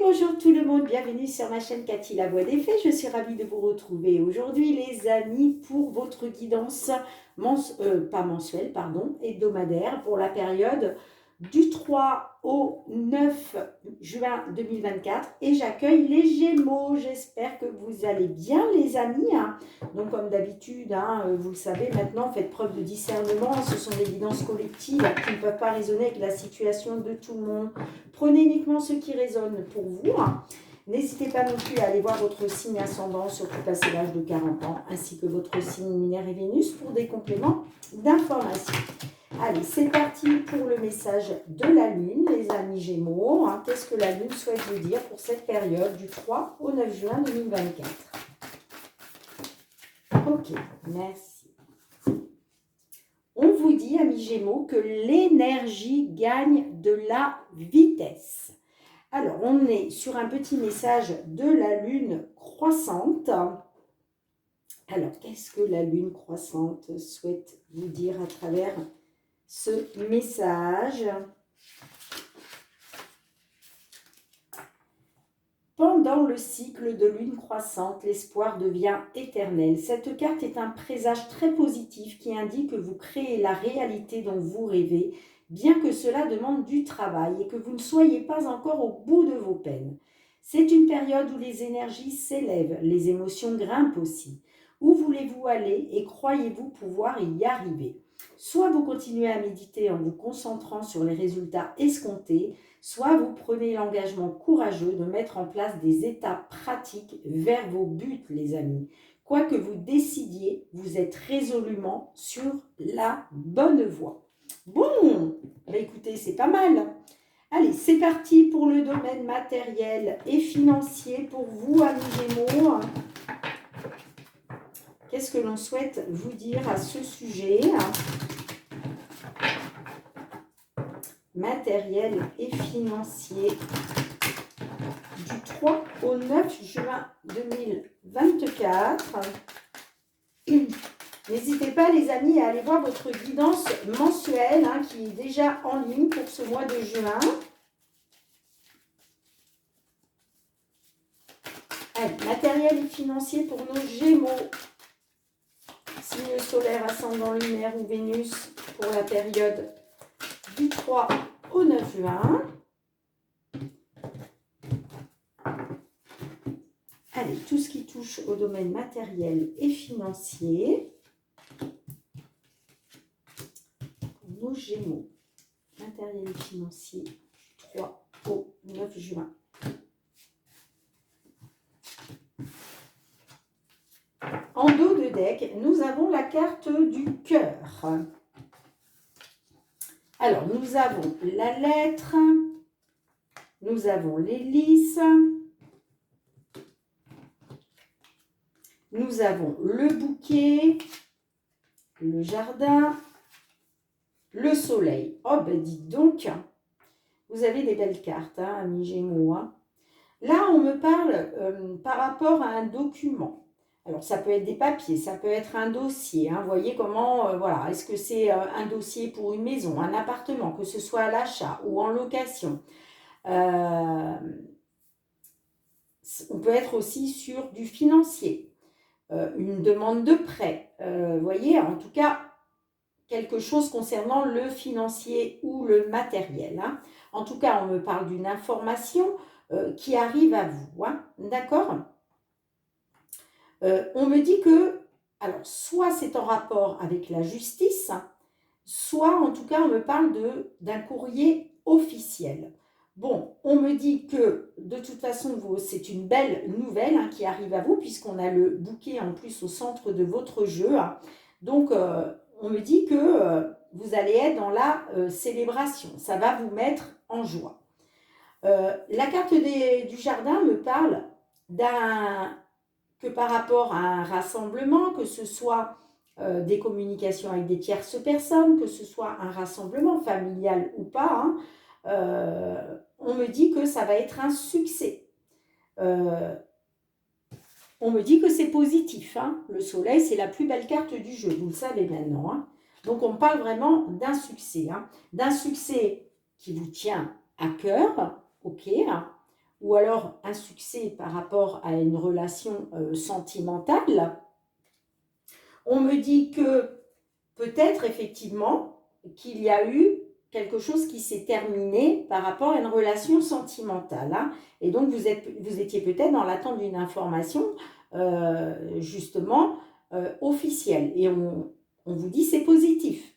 Bonjour tout le monde, bienvenue sur ma chaîne Cathy la Voix des Fées. Je suis ravie de vous retrouver aujourd'hui les amis pour votre guidance pas mensuelle, pardon, hebdomadaire pour la période du 3 au 9 juin 2024 et j'accueille les Gémeaux. J'espère que vous allez bien les amis. Donc comme d'habitude, vous le savez maintenant, faites preuve de discernement. Ce sont des guidances collectives qui ne peuvent pas résonner avec la situation de tout le monde. Prenez uniquement ce qui résonne pour vous. N'hésitez pas non plus à aller voir votre signe ascendant, surtout passé l'âge de 40 ans, ainsi que votre signe lunaire et Vénus pour des compléments d'information. Allez, c'est parti pour le message de la Lune, les amis Gémeaux. Qu'est-ce que la Lune souhaite vous dire pour cette période du 3 au 9 juin 2024? Ok, merci. On vous dit, amis Gémeaux, que l'énergie gagne de la vitesse. Alors, on est sur un petit message de la Lune croissante. Alors, qu'est-ce que la Lune croissante souhaite vous dire à travers ce message? Pendant le cycle de lune croissante, l'espoir devient éternel. Cette carte est un présage très positif qui indique que vous créez la réalité dont vous rêvez, bien que cela demande du travail et que vous ne soyez pas encore au bout de vos peines. C'est une période où les énergies s'élèvent, les émotions grimpent aussi. Où voulez-vous aller et croyez-vous pouvoir y arriver? Soit vous continuez à méditer en vous concentrant sur les résultats escomptés, soit vous prenez l'engagement courageux de mettre en place des étapes pratiques vers vos buts, les amis. Quoi que vous décidiez, vous êtes résolument sur la bonne voie. Bon, écoutez, c'est pas mal. Allez, c'est parti pour le domaine matériel et financier pour vous, amis Gémeaux. Qu'est-ce que l'on souhaite vous dire à ce sujet? Matériel et financier du 3 au 9 juin 2024. N'hésitez pas les amis à aller voir votre guidance mensuelle qui est déjà en ligne pour ce mois de juin. Allez, matériel et financier pour nos Gémeaux. Signe solaire, ascendant lunaire ou Vénus pour la période du 3 au 9 juin. Allez, tout ce qui touche au domaine matériel et financier. Pour nos Gémeaux, matériel et financier du 3 au 9 juin. En dos de deck, nous avons la carte du cœur. Alors, nous avons la lettre, nous avons l'hélice, nous avons le bouquet, le jardin, le soleil. Oh, ben dites donc, vous avez des belles cartes, amis Gémeaux. Là, on me parle par rapport à un document. Alors, ça peut être des papiers, ça peut être un dossier. Vous voyez comment, voilà, est-ce que c'est un dossier pour une maison, un appartement, que ce soit à l'achat ou en location. On peut être aussi sur du financier, une demande de prêt. Vous voyez, en tout cas, quelque chose concernant le financier ou le matériel. En tout cas, on me parle d'une information qui arrive à vous. D'accord ? On me dit que, alors, soit c'est en rapport avec la justice, soit en tout cas, on me parle d'un courrier officiel. Bon, on me dit que, de toute façon, c'est une belle nouvelle qui arrive à vous, puisqu'on a le bouquet en plus au centre de votre jeu. Donc, on me dit que vous allez être dans la célébration. Ça va vous mettre en joie. La carte du jardin me parle que par rapport à un rassemblement, que ce soit des communications avec des tierces personnes, que ce soit un rassemblement familial ou pas, on me dit que ça va être un succès. On me dit que c'est positif. Le soleil, c'est la plus belle carte du jeu, vous le savez maintenant. Donc, on parle vraiment d'un succès. D'un succès qui vous tient à cœur, ok, ou alors un succès par rapport à une relation sentimentale. On me dit que peut-être effectivement qu'il y a eu quelque chose qui s'est terminé par rapport à une relation sentimentale. Hein. Et donc, vous étiez peut-être dans l'attente d'une information justement officielle. Et on vous dit c'est positif,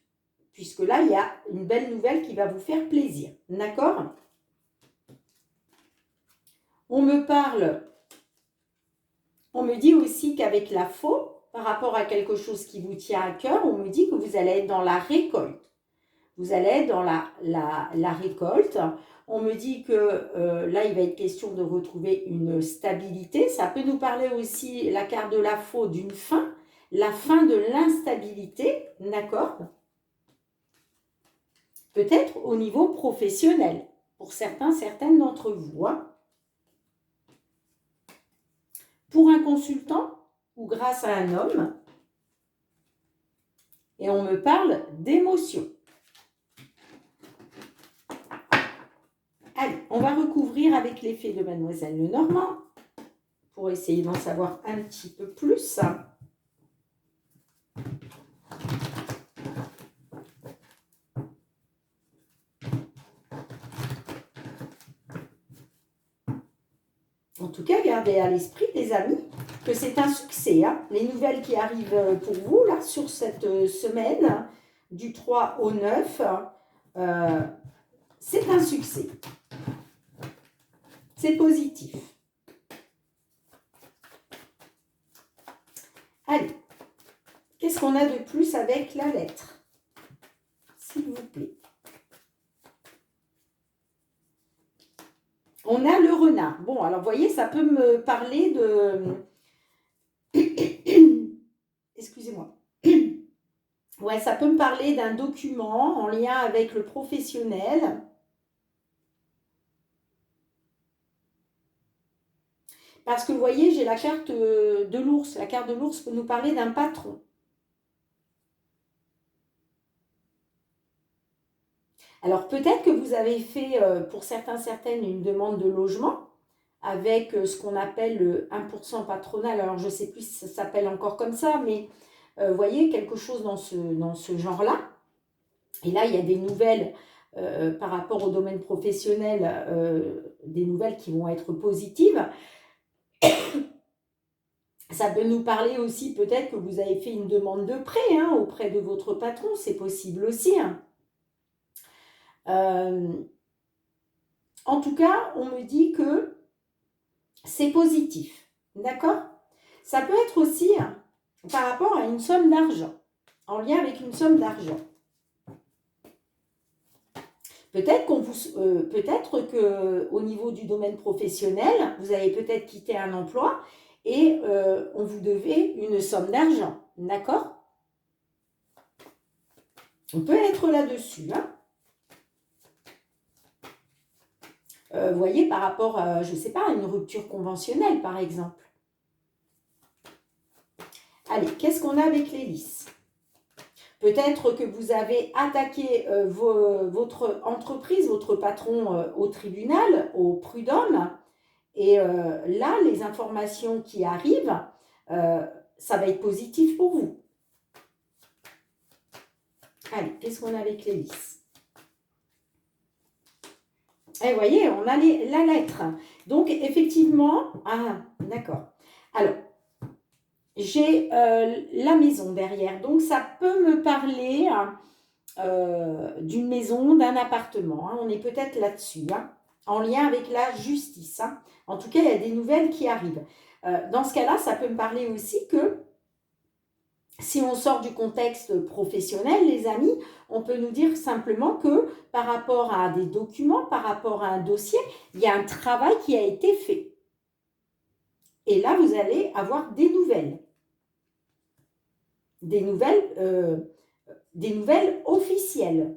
puisque là, il y a une belle nouvelle qui va vous faire plaisir. D'accord ? On me dit aussi qu'avec la faux, par rapport à quelque chose qui vous tient à cœur, on me dit que vous allez être dans la récolte. Vous allez être dans la récolte. On me dit que là, il va être question de retrouver une stabilité. Ça peut nous parler aussi, la carte de la faux, d'une fin, la fin de l'instabilité, d'accord ? Peut-être au niveau professionnel, pour certaines d'entre vous. Hein. Pour un consultant ou grâce à un homme. Et on me parle d'émotion. Allez, on va recouvrir avec l'effet de Mademoiselle Lenormand pour essayer d'en savoir un petit peu plus. En tout cas, gardez à l'esprit, les amis, que c'est un succès. Hein. Les nouvelles qui arrivent pour vous, là, sur cette semaine, du 3 au 9, c'est un succès. C'est positif. Allez, qu'est-ce qu'on a de plus avec la lettre? S'il vous plaît. On a le renard. Bon, alors, vous voyez, ça peut me parler de... Excusez-moi. Ouais, ça peut me parler d'un document en lien avec le professionnel. Parce que, vous voyez, j'ai la carte de l'ours. La carte de l'ours peut nous parler d'un patron. Alors, peut-être que vous avez fait, pour certaines, une demande de logement avec ce qu'on appelle le 1% patronal. Alors, je ne sais plus si ça s'appelle encore comme ça, mais vous voyez, quelque chose dans ce genre-là. Et là, il y a des nouvelles par rapport au domaine professionnel, des nouvelles qui vont être positives. Ça peut nous parler aussi, peut-être que vous avez fait une demande de prêt hein, auprès de votre patron, c'est possible aussi. Hein. En tout cas, on me dit que c'est positif, d'accord ? Ça peut être aussi hein, par rapport à une somme d'argent, en lien avec une somme d'argent. Peut-être qu'au niveau du domaine professionnel, vous avez peut-être quitté un emploi et on vous devait une somme d'argent, d'accord ? On peut être là-dessus. Hein. Vous voyez, par rapport à, je ne sais pas, une rupture conventionnelle, par exemple. Allez, qu'est-ce qu'on a avec l'hélice ? Peut-être que vous avez attaqué votre entreprise, votre patron au tribunal, au prud'homme. Et là, les informations qui arrivent, ça va être positif pour vous. Allez, qu'est-ce qu'on a avec l'hélice ? Et vous voyez, on a la lettre. Donc, effectivement, ah, d'accord. Alors, j'ai la maison derrière. Donc, ça peut me parler d'une maison, d'un appartement. Hein. On est peut-être là-dessus, hein, en lien avec la justice. Hein. En tout cas, il y a des nouvelles qui arrivent. Dans ce cas-là, ça peut me parler aussi que si on sort du contexte professionnel, les amis, on peut nous dire simplement que par rapport à des documents, par rapport à un dossier, il y a un travail qui a été fait. Et là, vous allez avoir des nouvelles. Des nouvelles officielles.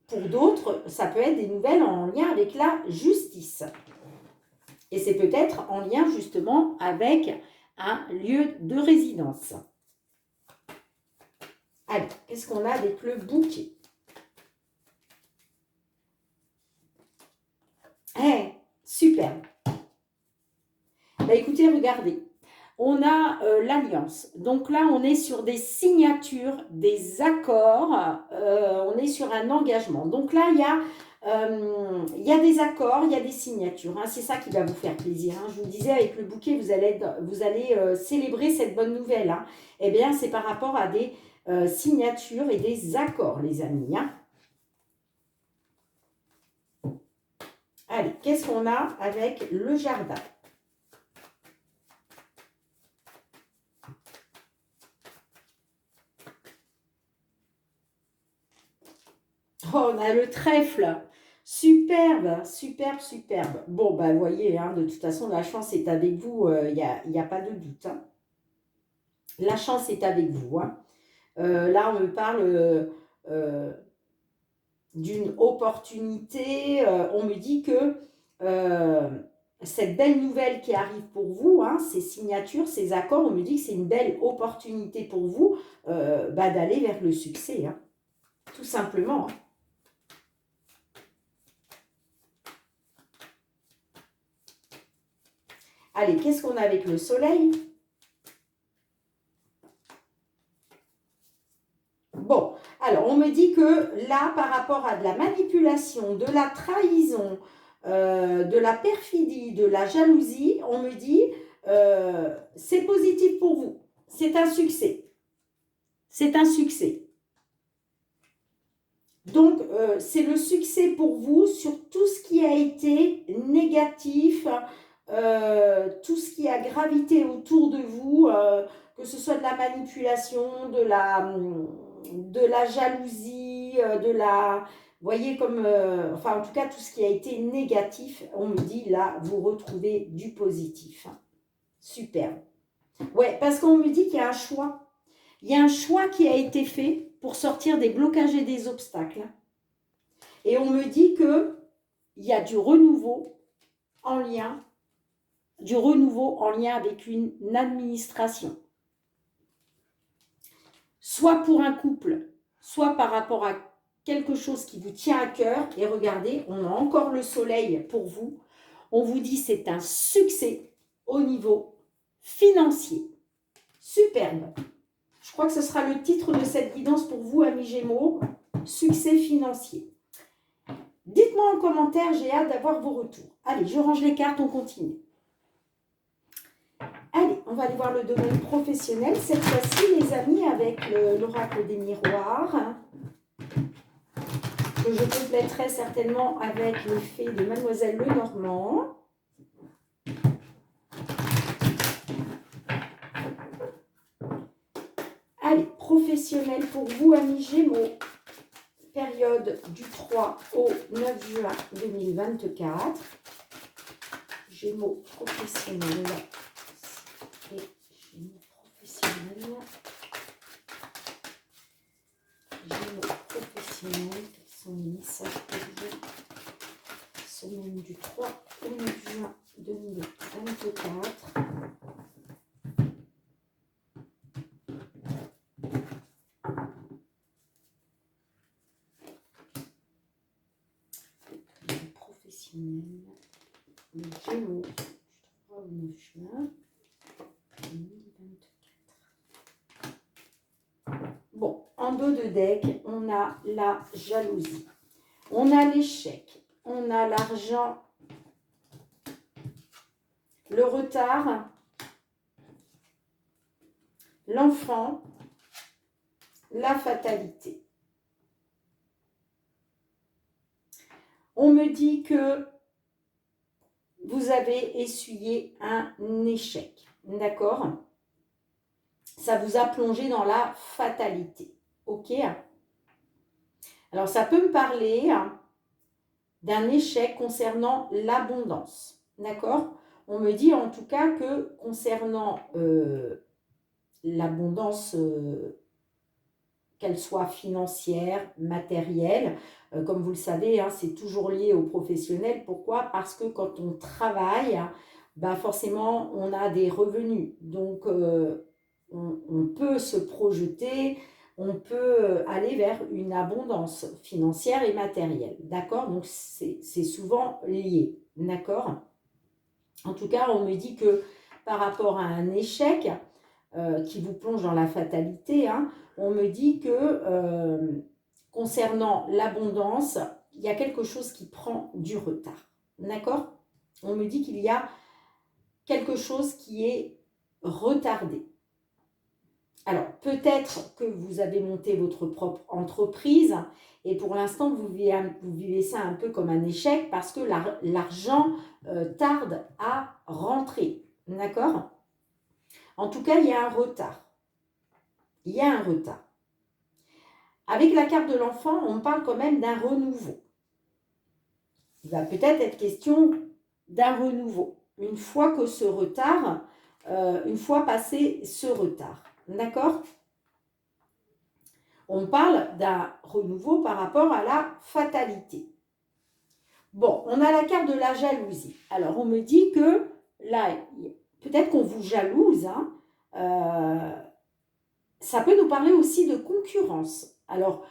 Pour d'autres, ça peut être des nouvelles en lien avec la justice. Et c'est peut-être en lien justement avec un lieu de résidence. Allez, qu'est-ce qu'on a avec le bouquet ? Super. Bah, écoutez, regardez. On a l'alliance. Donc là, on est sur des signatures, des accords, on est sur un engagement. Donc là, il y a des accords, il y a des signatures. Hein. C'est ça qui va vous faire plaisir. Hein. Je vous disais, avec le bouquet, vous allez célébrer cette bonne nouvelle. Hein. Eh bien, c'est par rapport à des signatures et des accords, les amis. Hein. Allez, qu'est-ce qu'on a avec le jardin? Oh, on a le trèfle. Superbe, superbe, superbe. Bon, bah, vous voyez, hein, de toute façon, la chance est avec vous. Il y a pas de doute. Hein. La chance est avec vous. Hein. Là, on me parle d'une opportunité. On me dit que cette belle nouvelle qui arrive pour vous, hein, ces signatures, ces accords, on me dit que c'est une belle opportunité pour vous bah, d'aller vers le succès. Hein. Tout simplement. Hein. Allez, qu'est-ce qu'on a avec le soleil? Bon, alors on me dit que là, par rapport à de la manipulation, de la trahison, de la perfidie, de la jalousie, on me dit c'est positif pour vous. C'est un succès. C'est un succès. Donc, c'est le succès pour vous sur tout ce qui a été négatif, tout ce qui a gravité autour de vous, que ce soit de la manipulation, de la jalousie, de la... Vous voyez comme... enfin, en tout cas, tout ce qui a été négatif, on me dit, là, vous retrouvez du positif. Superbe. Ouais, parce qu'on me dit qu'il y a un choix. Il y a un choix qui a été fait pour sortir des blocages et des obstacles. Et on me dit qu'il y a du renouveau en lien avec une administration. Soit pour un couple, soit par rapport à quelque chose qui vous tient à cœur. Et regardez, on a encore le soleil pour vous. On vous dit c'est un succès au niveau financier. Superbe. Je crois que ce sera le titre de cette guidance pour vous, amis Gémeaux. Succès financier. Dites-moi en commentaire, j'ai hâte d'avoir vos retours. Allez, je range les cartes, on continue. Allez, on va aller voir le domaine professionnel. Cette fois-ci, les amis, avec l'oracle des miroirs, que je compléterai certainement avec le fait de Mademoiselle Lenormand. Allez, professionnel pour vous, amis Gémeaux. Période du 3 au 9 juin 2024. Gémeaux professionnels. Et Gémeaux professionnels. Gémeaux professionnels. Quels sont les messages pour vous? Semaine du 3 au 9 juin 2024. Le Gémeaux du 3 au 9 juin 2024. Bon, en dos de deck, on a la jalousie, on a l'échec, on a l'argent, le retard, l'enfant, la fatalité. On me dit que vous avez essuyé un échec, d'accord? Ça vous a plongé dans la fatalité, ok? Alors, ça peut me parler d'un échec concernant l'abondance, d'accord? On me dit en tout cas que concernant l'abondance, qu'elle soit financière, matérielle, comme vous le savez, hein, c'est toujours lié au professionnel. Pourquoi? Parce que quand on travaille, bah forcément, on a des revenus. Donc, on peut se projeter, on peut aller vers une abondance financière et matérielle. D'accord? Donc, c'est souvent lié. D'accord? En tout cas, on me dit que par rapport à un échec qui vous plonge dans la fatalité, hein, on me dit que concernant l'abondance, il y a quelque chose qui prend du retard. D'accord? On me dit qu'il y a quelque chose qui est retardé. Alors, peut-être que vous avez monté votre propre entreprise et pour l'instant, vous vivez ça un peu comme un échec parce que l'argent tarde à rentrer. D'accord? En tout cas, il y a un retard. Il y a un retard. Avec la carte de l'enfant, on parle quand même d'un renouveau. Il va peut-être être question d'un renouveau. Une fois que ce retard, une fois passé ce retard. D'accord? On parle d'un renouveau par rapport à la fatalité. Bon, on a la carte de la jalousie. Alors, on me dit que là, peut-être qu'on vous jalouse, hein, ça peut nous parler aussi de concurrence. Alors,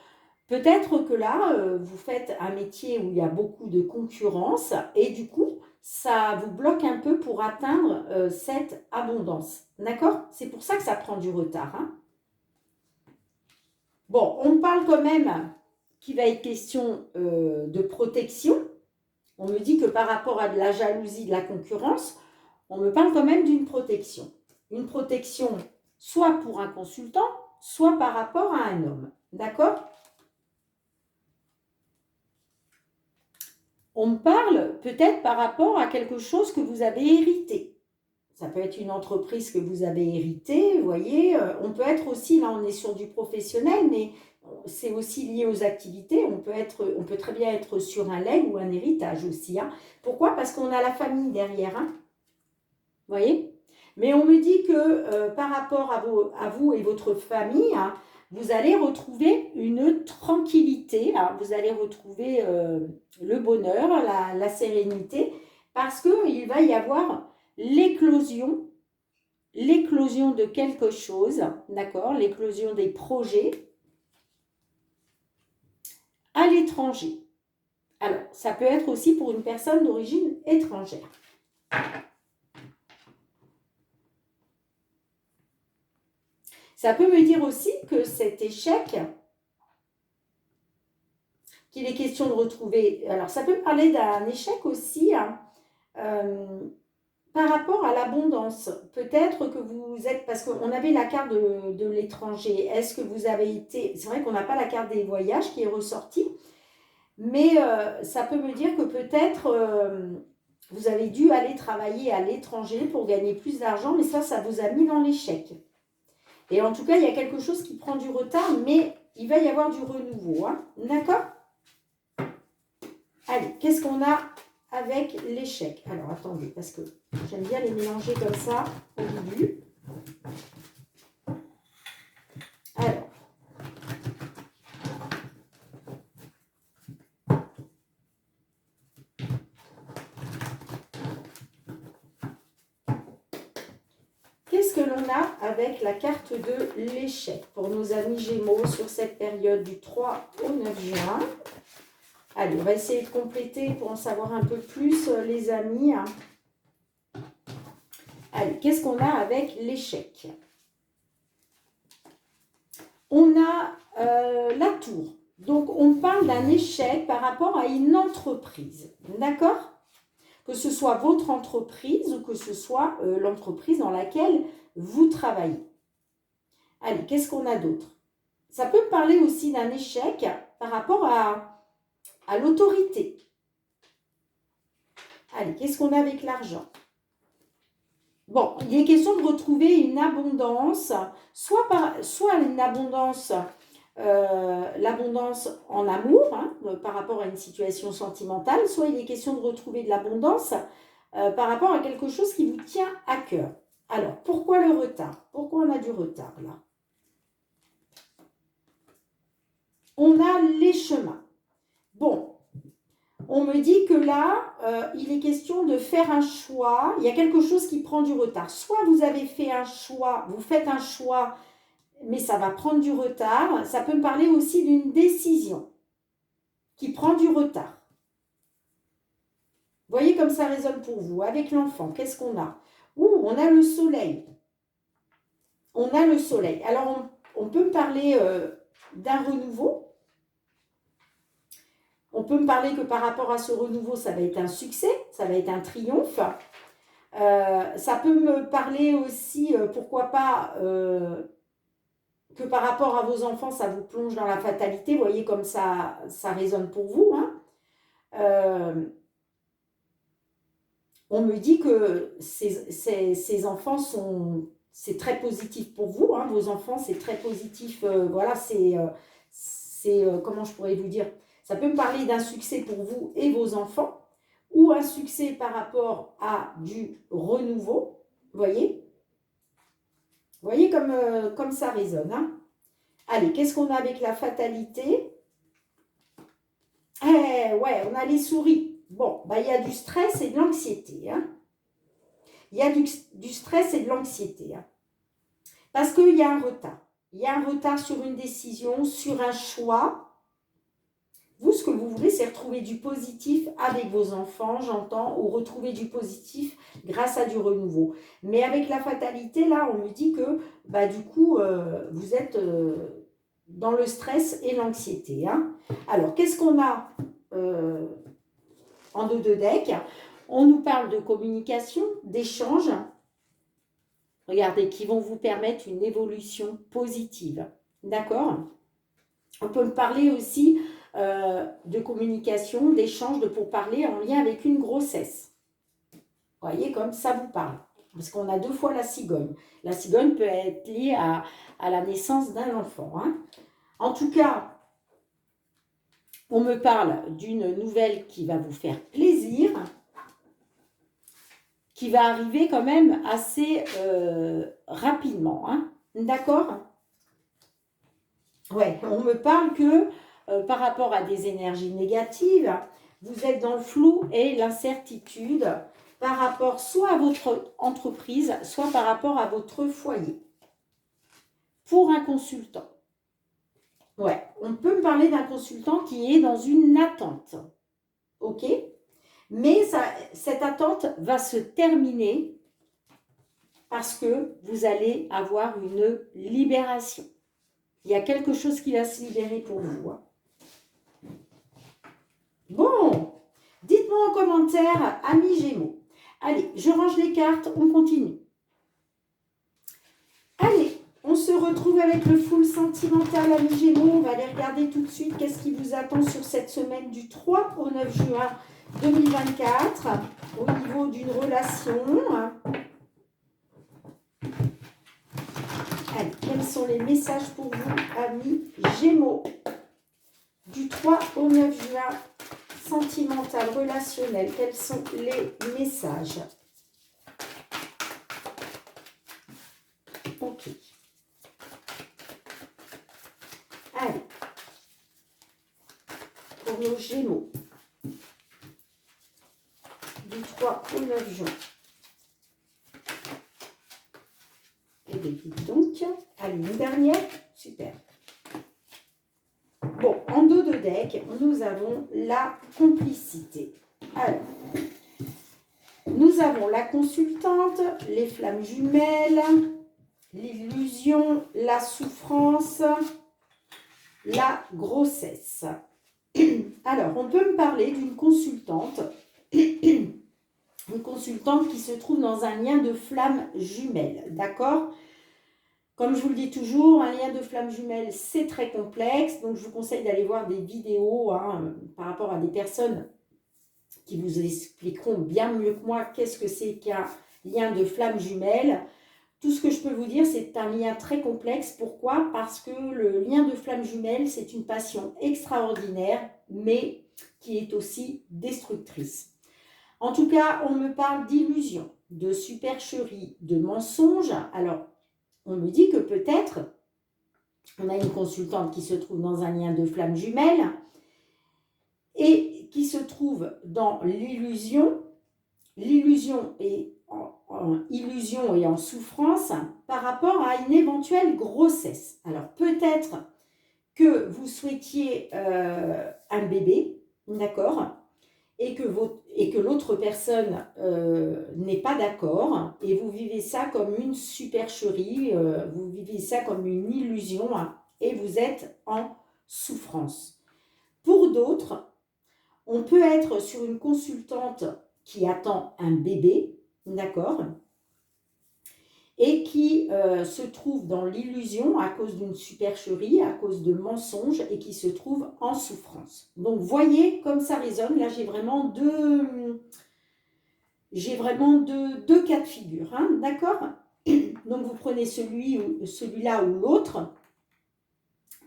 peut-être que là, vous faites un métier où il y a beaucoup de concurrence et du coup, ça vous bloque un peu pour atteindre cette abondance. D'accord? C'est pour ça que ça prend du retard. Hein. Bon, on parle quand même qu'il va être question de protection. On me dit que par rapport à de la jalousie, de la concurrence, on me parle quand même d'une protection. Une protection soit pour un consultant, soit par rapport à un homme. D'accord? On me parle peut-être par rapport à quelque chose que vous avez hérité. Ça peut être une entreprise que vous avez héritée, vous voyez. On peut être aussi, là on est sur du professionnel, mais c'est aussi lié aux activités. On peut très bien être sur un legs ou un héritage aussi. Hein. Pourquoi? Parce qu'on a la famille derrière. Hein. Vous voyez? Mais on me dit que par rapport à vous et votre famille, hein, vous allez retrouver une tranquillité, hein, vous allez retrouver le bonheur, la sérénité, parce qu'il va y avoir l'éclosion de quelque chose, d'accord? L'éclosion des projets à l'étranger. Alors, ça peut être aussi pour une personne d'origine étrangère. Ça peut me dire aussi que cet échec, qu'il est question de retrouver, alors ça peut me parler d'un échec aussi, hein, par rapport à l'abondance. Peut-être que vous êtes, parce qu'on avait la carte de l'étranger, est-ce que vous avez été, c'est vrai qu'on n'a pas la carte des voyages qui est ressortie, mais ça peut me dire que peut-être vous avez dû aller travailler à l'étranger pour gagner plus d'argent, mais ça vous a mis dans l'échec. Et en tout cas, il y a quelque chose qui prend du retard, mais il va y avoir du renouveau. Hein. D'accord? Allez, qu'est-ce qu'on a avec l'échec? Alors, attendez, parce que j'aime bien les mélanger comme ça au début. Alors. Qu'est-ce que l'on a avec la carte de l'échec pour nos amis Gémeaux sur cette période du 3 au 9 juin? Allez, on va essayer de compléter pour en savoir un peu plus, les amis. Allez, qu'est-ce qu'on a avec l'échec? On a la tour. Donc, on parle d'un échec par rapport à une entreprise. D'accord? Que ce soit votre entreprise ou que ce soit l'entreprise dans laquelle vous travaillez. Allez, qu'est-ce qu'on a d'autre? Ça peut parler aussi d'un échec par rapport à l'autorité. Allez, qu'est-ce qu'on a avec l'argent? Bon, il est question de retrouver une abondance, soit une abondance, l'abondance en amour, hein, par rapport à une situation sentimentale, soit il est question de retrouver de l'abondance par rapport à quelque chose qui vous tient à cœur. Alors, pourquoi le retard? Pourquoi on a du retard là? On a les chemins. Bon, on me dit que là, il est question de faire un choix. Il y a quelque chose qui prend du retard. Soit vous avez fait un choix, vous faites un choix, mais ça va prendre du retard. Ça peut me parler aussi d'une décision qui prend du retard. Voyez comme ça résonne pour vous. Avec l'enfant, qu'est-ce qu'on a? On a le soleil. On a le soleil. Alors, on peut me parler d'un renouveau. On peut me parler que par rapport à ce renouveau, ça va être un succès, ça va être un triomphe. Ça peut me parler aussi, pourquoi pas, que par rapport à vos enfants, ça vous plonge dans la fatalité. Vous voyez comme ça résonne pour vous. Hein. On me dit que ces enfants sont... C'est très positif pour vous. Hein. Vos enfants, c'est très positif. Voilà, comment je pourrais vous dire? Ça peut me parler d'un succès pour vous et vos enfants, ou un succès par rapport à du renouveau. Vous voyez? Vous voyez comme ça résonne. Hein. Allez, qu'est-ce qu'on a avec la fatalité? Ouais, on a les souris. Bon, bah, il y a du stress et de l'anxiété. Hein. Il y a du stress et de l'anxiété. Hein. Parce qu'il y a un retard. Il y a un retard sur une décision, sur un choix. Vous, ce que vous voulez, c'est retrouver du positif avec vos enfants, j'entends, ou retrouver du positif grâce à du renouveau. Mais avec la fatalité, là, on me dit que, bah, du coup, vous êtes dans le stress et l'anxiété. Hein. Alors, qu'est-ce qu'on a en dos de deck? On nous parle de communication, d'échange, regardez, qui vont vous permettre une évolution positive. D'accord? On peut me parler aussi de communication, d'échange, de pourparler en lien avec une grossesse. Vous voyez, comme ça vous parle. Parce qu'on a 2 fois la cigogne. La cigogne peut être liée à la naissance d'un enfant. Hein. En tout cas, on me parle d'une nouvelle qui va vous faire plaisir, qui va arriver quand même assez rapidement. Hein. D'accord? Ouais, on me parle que par rapport à des énergies négatives, vous êtes dans le flou et l'incertitude par rapport soit à votre entreprise, soit par rapport à votre foyer. Pour un consultant. Ouais, on peut me parler d'un consultant qui est dans une attente. OK? Mais cette attente va se terminer parce que vous allez avoir une libération. Il y a quelque chose qui va se libérer pour vous. Hein. Bon, dites-moi en commentaire, amis Gémeaux. Allez, je range les cartes, on continue. Allez, on se retrouve avec le full sentimental, amis Gémeaux. On va aller regarder tout de suite qu'est-ce qui vous attend sur cette semaine du 3 au 9 juin 2024 au niveau d'une relation. Allez, quels sont les messages pour vous, amis Gémeaux, du 3 au 9 juin, sentimental, relationnel, quels sont les messages? Ok. Allez, pour nos Gémeaux, du 3 au 9 juin. Et bien, dites donc, allez, une dernière, super. Bon, en dos de deck, nous avons la complicité. Alors, nous avons la consultante, les flammes jumelles, l'illusion, la souffrance, la grossesse. Alors, on peut me parler d'une consultante, une consultante qui se trouve dans un lien de flammes jumelles, d'accord ? Comme je vous le dis toujours, un lien de flammes jumelles, c'est très complexe. Donc, je vous conseille d'aller voir des vidéos par rapport à des personnes qui vous expliqueront bien mieux que moi qu'est-ce que c'est qu'un lien de flammes jumelles. Tout ce que je peux vous dire, c'est un lien très complexe. Pourquoi? Parce que le lien de flammes jumelles, c'est une passion extraordinaire, mais qui est aussi destructrice. En tout cas, on me parle d'illusions, de supercherie, de mensonges. Alors, on me dit que peut-être, on a une consultante qui se trouve dans un lien de flammes jumelles et qui se trouve dans l'illusion. L'illusion est en illusion et en souffrance par rapport à une éventuelle grossesse. Alors peut-être que vous souhaitiez un bébé, d'accord, et que l'autre personne n'est pas d'accord et vous vivez ça comme une supercherie, vous vivez ça comme une illusion hein, et vous êtes en souffrance. Pour d'autres, on peut être sur une consultante qui attend un bébé, d'accord, et qui se trouve dans l'illusion à cause d'une supercherie, à cause de mensonges et qui se trouve en souffrance. Donc, voyez comme ça résonne. Là, j'ai vraiment deux cas de figure, hein, d'accord? Donc, vous prenez celui-là ou l'autre,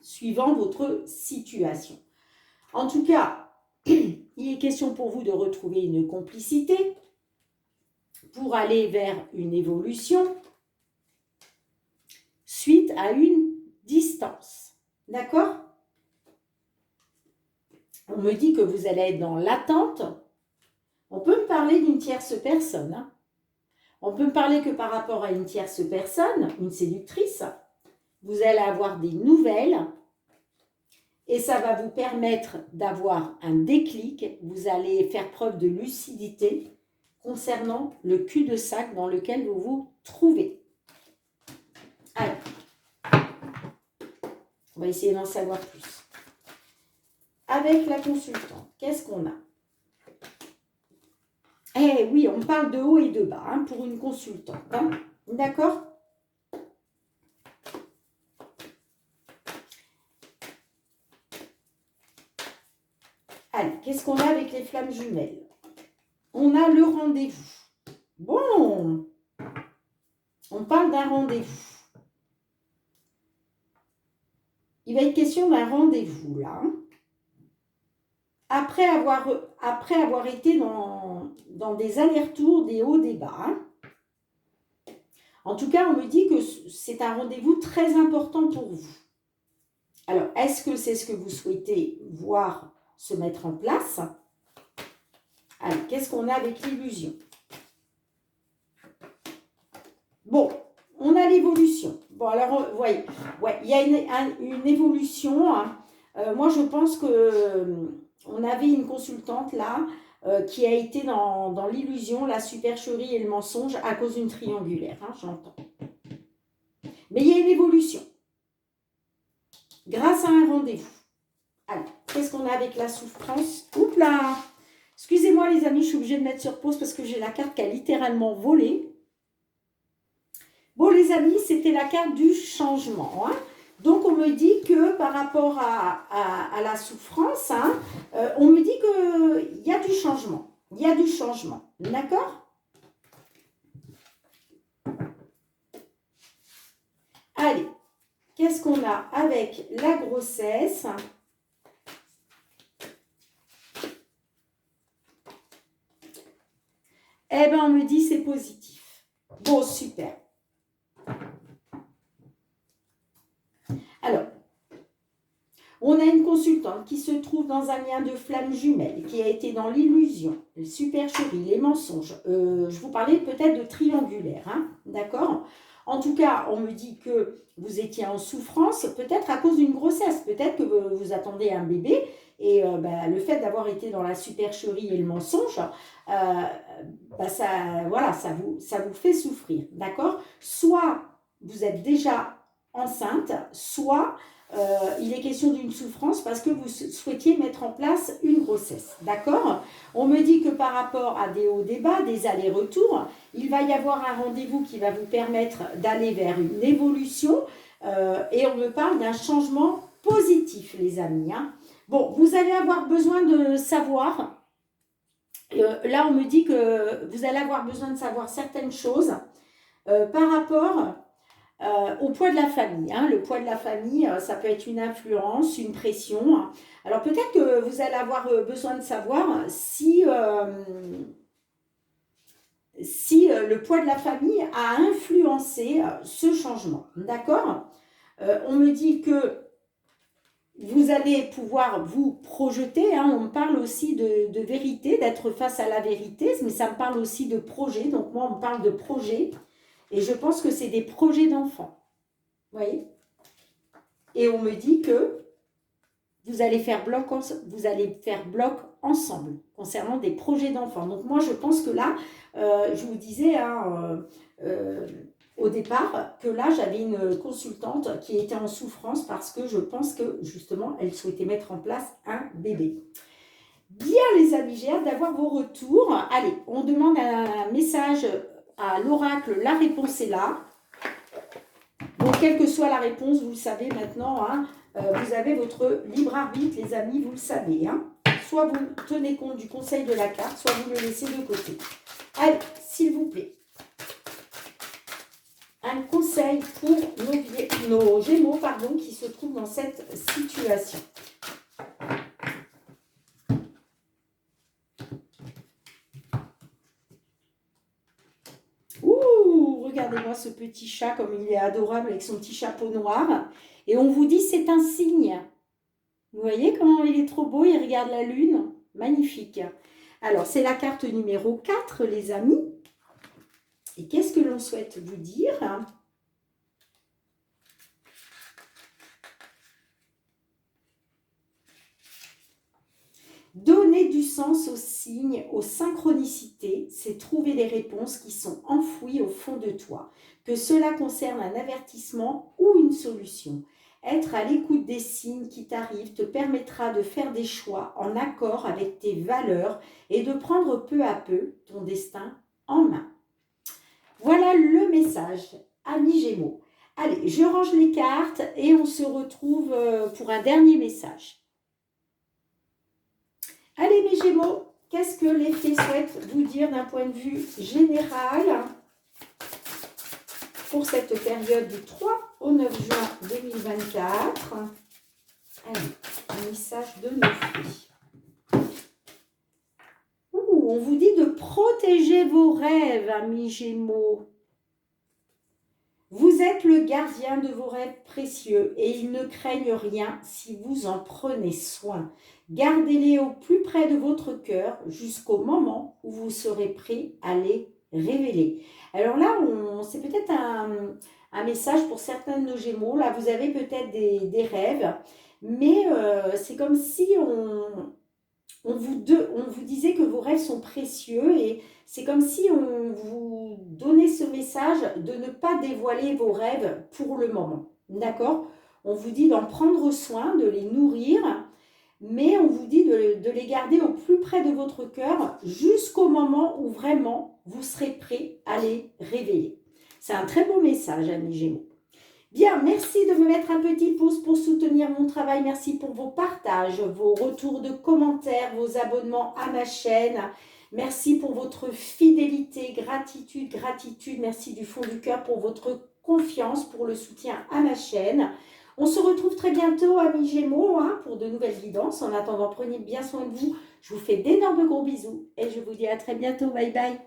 suivant votre situation. En tout cas, il est question pour vous de retrouver une complicité pour aller vers une évolution suite à une distance. D'accord? On me dit que vous allez être dans l'attente. On peut me parler d'une tierce personne. Hein. On peut me parler que par rapport à une tierce personne, une séductrice, vous allez avoir des nouvelles et ça va vous permettre d'avoir un déclic. Vous allez faire preuve de lucidité concernant le cul-de-sac dans lequel vous vous trouvez. Allez, on va essayer d'en savoir plus. Avec la consultante, qu'est-ce qu'on a? Eh oui, on parle de haut et de bas hein, pour une consultante. Hein. D'accord? Allez, qu'est-ce qu'on a avec les flammes jumelles? On a le rendez-vous. Bon, on parle d'un rendez-vous. Il va être question d'un rendez-vous là. Après avoir été dans des allers-retours, des hauts, des bas. Hein. En tout cas, on me dit que c'est un rendez-vous très important pour vous. Alors, est-ce que c'est ce que vous souhaitez voir se mettre en place? Allez, qu'est-ce qu'on a avec l'illusion? Bon, on a l'évolution. Bon, alors, vous voyez, ouais, il y a une évolution. Hein. Moi, je pense que on avait une consultante là qui a été dans l'illusion, la supercherie et le mensonge à cause d'une triangulaire. Hein, j'entends. Mais il y a une évolution. Grâce à un rendez-vous. Alors, qu'est-ce qu'on a avec la souffrance? Oups là! Excusez-moi les amis, je suis obligée de mettre sur pause parce que j'ai la carte qui a littéralement volé. Bon les amis, c'était la carte du changement. Hein. Donc on me dit que par rapport à la souffrance, hein, on me dit qu'il y a du changement. Il y a du changement. D'accord? Allez, qu'est-ce qu'on a avec la grossesse? Eh bien, on me dit c'est positif. Bon, super. Alors, on a une consultante qui se trouve dans un lien de flamme jumelle, qui a été dans l'illusion, les supercheries, les mensonges. Je vous parlais peut-être de triangulaire, hein, d'accord? En tout cas, on me dit que vous étiez en souffrance, peut-être à cause d'une grossesse, peut-être que vous attendez un bébé, et le fait d'avoir été dans la supercherie et le mensonge, ça vous fait souffrir, d'accord? Soit vous êtes déjà enceinte, soit il est question d'une souffrance parce que vous souhaitiez mettre en place une grossesse, d'accord? On me dit que par rapport à des hauts, des bas, des allers-retours, il va y avoir un rendez-vous qui va vous permettre d'aller vers une évolution et on me parle d'un changement positif, les amis. Hein. Bon, vous allez avoir besoin de savoir, là on me dit que vous allez avoir besoin de savoir certaines choses par rapport au poids de la famille. Hein. Le poids de la famille, ça peut être une influence, une pression. Alors peut-être que vous allez avoir besoin de savoir si le poids de la famille a influencé ce changement. D'accord? On me dit que vous allez pouvoir vous projeter. Hein. On me parle aussi de vérité, d'être face à la vérité, mais ça me parle aussi de projet. Donc moi, on me parle de projet. Et je pense que c'est des projets d'enfants. Vous voyez? Et on me dit que vous allez faire bloc ensemble concernant des projets d'enfants. Donc moi, je pense que là, je vous disais au départ que là, j'avais une consultante qui était en souffrance parce que je pense que justement, elle souhaitait mettre en place un bébé. Bien les amis, j'ai hâte d'avoir vos retours. Allez, on demande un message à l'oracle, la réponse est là. Donc, quelle que soit la réponse, vous le savez maintenant, hein, vous avez votre libre arbitre, les amis, vous le savez. Hein. Soit vous tenez compte du conseil de la carte, soit vous le laissez de côté. Allez, s'il vous plaît. Un conseil pour nos Gémeaux qui se trouvent dans cette situation. Ouh, regardez-moi ce petit chat comme il est adorable avec son petit chapeau noir. Et on vous dit c'est un signe. Vous voyez comment il est trop beau, il regarde la lune. Magnifique. Alors, c'est la carte numéro 4, les amis. Et qu'est-ce que l'on souhaite vous dire ? Donner du sens aux signes, aux synchronicités, c'est trouver les réponses qui sont enfouies au fond de toi. Que cela concerne un avertissement ou une solution. Être à l'écoute des signes qui t'arrivent te permettra de faire des choix en accord avec tes valeurs et de prendre peu à peu ton destin en main. Voilà le message, amis Gémeaux. Allez, je range les cartes et on se retrouve pour un dernier message. Allez mes Gémeaux, qu'est-ce que les fées souhaitent vous dire d'un point de vue général pour cette période du 3 au 9 juin 2024. Allez, un message de nos fées. On vous dit de protéger vos rêves, amis Gémeaux. Vous êtes le gardien de vos rêves précieux et ils ne craignent rien si vous en prenez soin. Gardez-les au plus près de votre cœur jusqu'au moment où vous serez prêt à les révéler. Alors là, c'est peut-être un message pour certains de nos Gémeaux. Là, vous avez peut-être des rêves, mais c'est comme si on vous disait que vos rêves sont précieux et c'est comme si on vous donnait ce message de ne pas dévoiler vos rêves pour le moment. D'accord ? On vous dit d'en prendre soin, de les nourrir, mais on vous dit de les garder au plus près de votre cœur jusqu'au moment où vraiment vous serez prêt à les révéler. C'est un très beau message, amis Gémeaux. Bien, merci de me mettre un petit pouce pour soutenir mon travail. Merci pour vos partages, vos retours de commentaires, vos abonnements à ma chaîne. Merci pour votre fidélité, gratitude, gratitude. Merci du fond du cœur pour votre confiance, pour le soutien à ma chaîne. On se retrouve très bientôt, amis Gémeaux, pour de nouvelles guidances. En attendant, prenez bien soin de vous. Je vous fais d'énormes gros bisous et je vous dis à très bientôt. Bye bye.